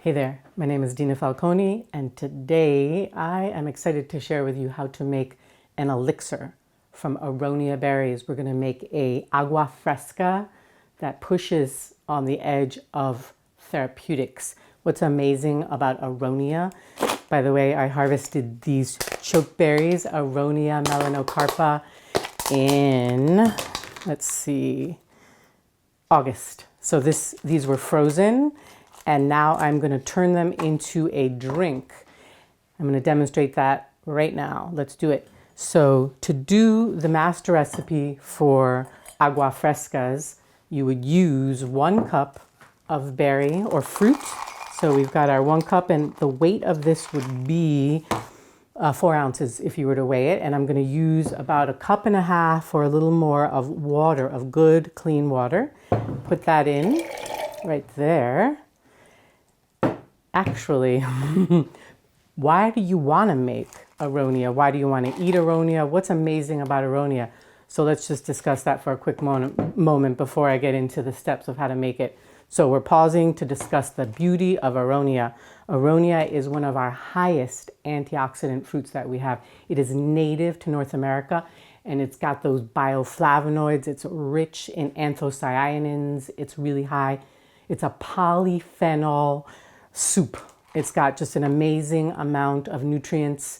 Hey there, my name is Dina Falconi, and today I am excited to share with you how to make an elixir from Aronia berries. We're going to make a Agua Fresca that pushes on the edge of therapeutics. What's amazing about Aronia, by the way, I harvested these chokeberries, Aronia melanocarpa, in, let's see, August. So these were frozen, and now I'm going to turn them into a drink. I'm going to demonstrate that right now. Let's do it. So to do the master recipe for Agua Frescas, you would use 1 cup of berry or fruit. So we've got our 1 cup, and the weight of this would be 4 ounces if you were to weigh it. And I'm going to use about 1.5 cups or a little more of water, of good, clean water. Put that in right there. Actually, why do you want to make Aronia? Why do you want to eat Aronia? What's amazing about Aronia? So let's just discuss that for a quick moment before I get into the steps of how to make it. So we're pausing to discuss the beauty of Aronia. Aronia is one of our highest antioxidant fruits that we have. It is native to North America, and it's got those bioflavonoids. It's rich in anthocyanins. It's really high. It's a polyphenol soup. It's got just an amazing amount of nutrients.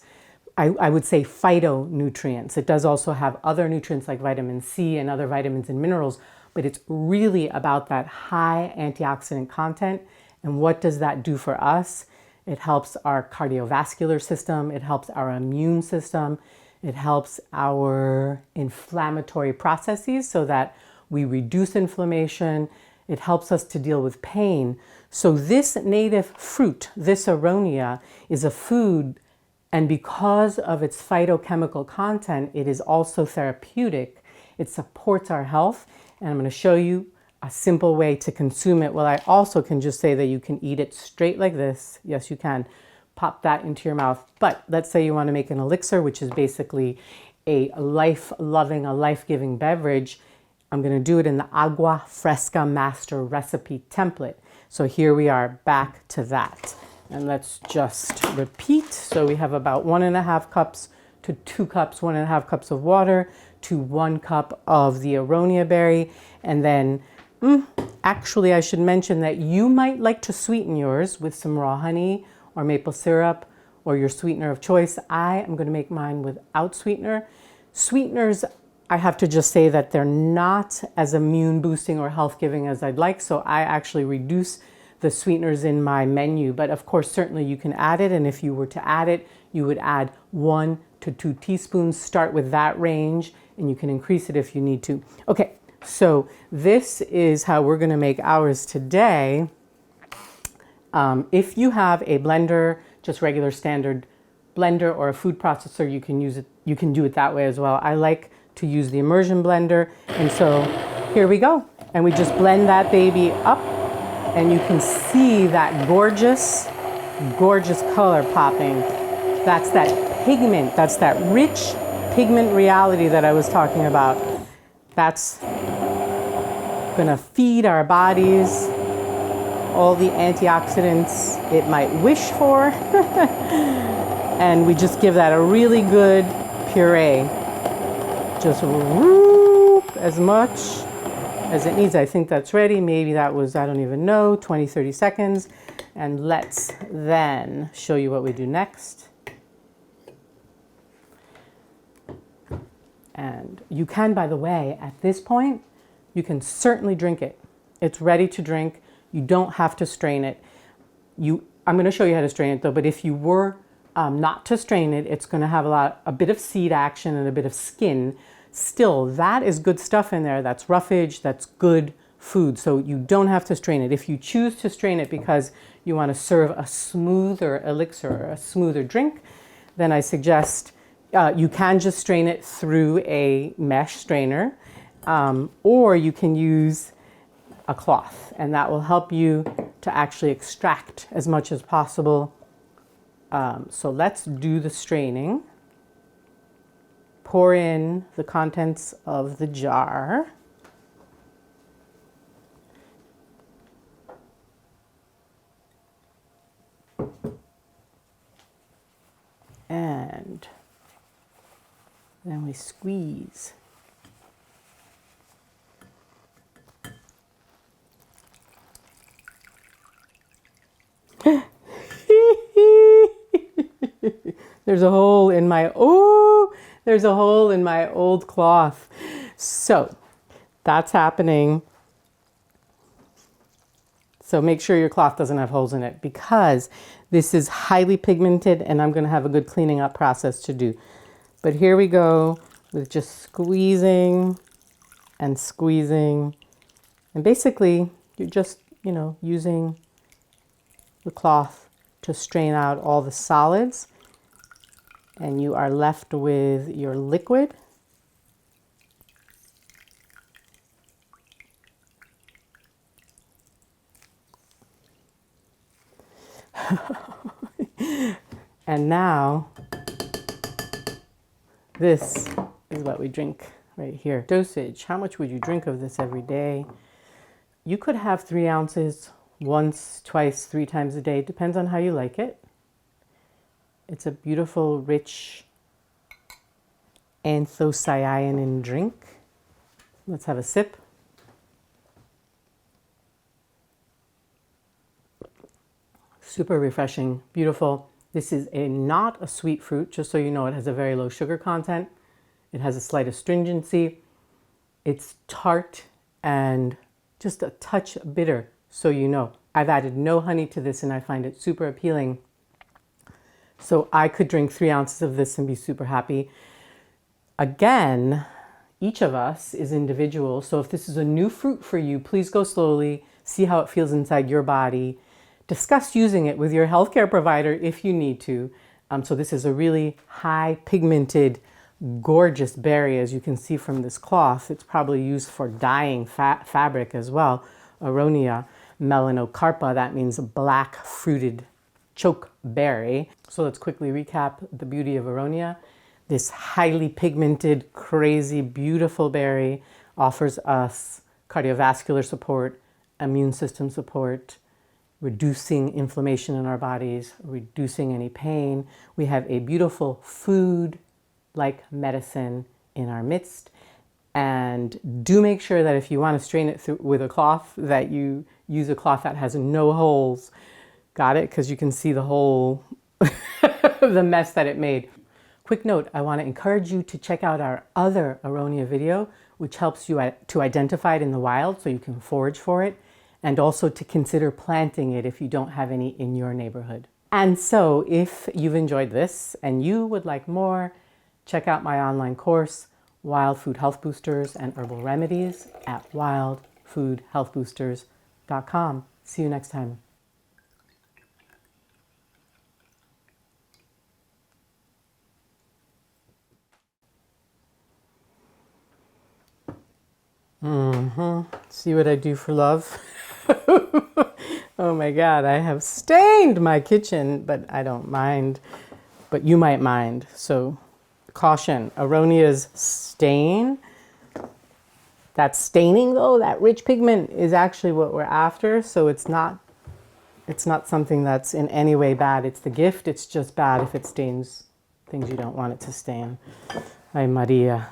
I would say phytonutrients. It does also have other nutrients like vitamin C and other vitamins and minerals, but it's really about that high antioxidant content. And what does that do for us? It helps our cardiovascular system. It helps our immune system. It helps our inflammatory processes so that we reduce inflammation. It helps us to deal with pain. So this native fruit, this Aronia, is a food, and because of its phytochemical content, it is also therapeutic. It supports our health, and I'm going to show you a simple way to consume it. Well, I also can just say that you can eat it straight like this. Yes, you can. Pop that into your mouth. But let's say you want to make an elixir, which is basically a life-loving, a life-giving beverage. I'm going to do it in the Agua Fresca master recipe template. So here we are, back to that. And let's just repeat. So we have about 1.5 cups to 2 cups, 1.5 cups of water to 1 cup of the Aronia berry. And then actually I should mention that you might like to sweeten yours with some raw honey or maple syrup or your sweetener of choice. I am going to make mine without sweetener. Sweeteners, I have to just say that they're not as immune boosting or health giving as I'd like. So I actually reduce the sweeteners in my menu, but of course, certainly you can add it. And if you were to add it, you would add 1 to 2 teaspoons, start with that range, and you can increase it if you need to. Okay, so this is how we're gonna make ours today. If you have a blender, just regular standard blender or a food processor, you can use it. You can do it that way as well. I like to use the immersion blender. And so here we go. And we just blend that baby up, and you can see that gorgeous, gorgeous color popping. That's that pigment, that's that rich pigment reality that I was talking about. That's gonna feed our bodies all the antioxidants it might wish for. And we just give that a really good puree. Just whoop as much as it needs. I think that's ready. Maybe that was, I don't even know, 20, 30 seconds. And let's then show you what we do next. And you can, by the way, at this point, you can certainly drink it. It's ready to drink. You don't have to strain it. I'm going to show you how to strain it though, but if you were not to strain it, it's going to have a bit of seed action and a bit of skin. Still, that is good stuff in there. That's roughage, that's good food. So you don't have to strain it. If you choose to strain it because you want to serve a smoother elixir or a smoother drink, then I suggest you can just strain it through a mesh strainer, or you can use a cloth, and that will help you to actually extract as much as possible. So let's do the straining. Pour in the contents of the jar. And then we squeeze. There's a hole in my, there's a hole in my old cloth. So that's happening. So make sure your cloth doesn't have holes in it, because this is highly pigmented and I'm going to have a good cleaning up process to do. But here we go with just squeezing and squeezing. And basically you're just, using the cloth to strain out all the solids, and you are left with your liquid. And now this is what we drink right here. Dosage. How much would you drink of this every day? You could have 3 ounces once, twice, 3 times a day. Depends on how you like it. It's a beautiful, rich anthocyanin drink. Let's have a sip. Super refreshing, beautiful. This is not a sweet fruit, just so you know. It has a very low sugar content. It has a slight astringency. It's tart and just a touch bitter, so you know. I've added no honey to this and I find it super appealing. So I could drink 3 ounces of this and be super happy. Again, each of us is individual. So if this is a new fruit for you, please go slowly, see how it feels inside your body. Discuss using it with your healthcare provider if you need to. So this is a really high pigmented, gorgeous berry, as you can see from this cloth. It's probably used for dyeing fabric as well. Aronia, melanocarpa, that means black fruited chokeberry. So let's quickly recap the beauty of Aronia. This highly pigmented, crazy, beautiful berry offers us cardiovascular support, immune system support, reducing inflammation in our bodies, reducing any pain. We have a beautiful food like medicine in our midst. And do make sure that if you want to strain it through with a cloth, that you use a cloth that has no holes. Got it? Because you can see the whole, the mess that it made. Quick note, I want to encourage you to check out our other Aronia video, which helps you to identify it in the wild so you can forage for it, and also to consider planting it if you don't have any in your neighborhood. And so if you've enjoyed this and you would like more, check out my online course, Wild Food Health Boosters and Herbal Remedies, at wildfoodhealthboosters.com. See you next time. See what I do for love? Oh my God, I have stained my kitchen, but I don't mind. But you might mind. So caution, Aronia's stain. That staining though, that rich pigment is actually what we're after. So it's not something that's in any way bad. It's the gift. It's just bad if it stains things you don't want it to stain. Ay Maria.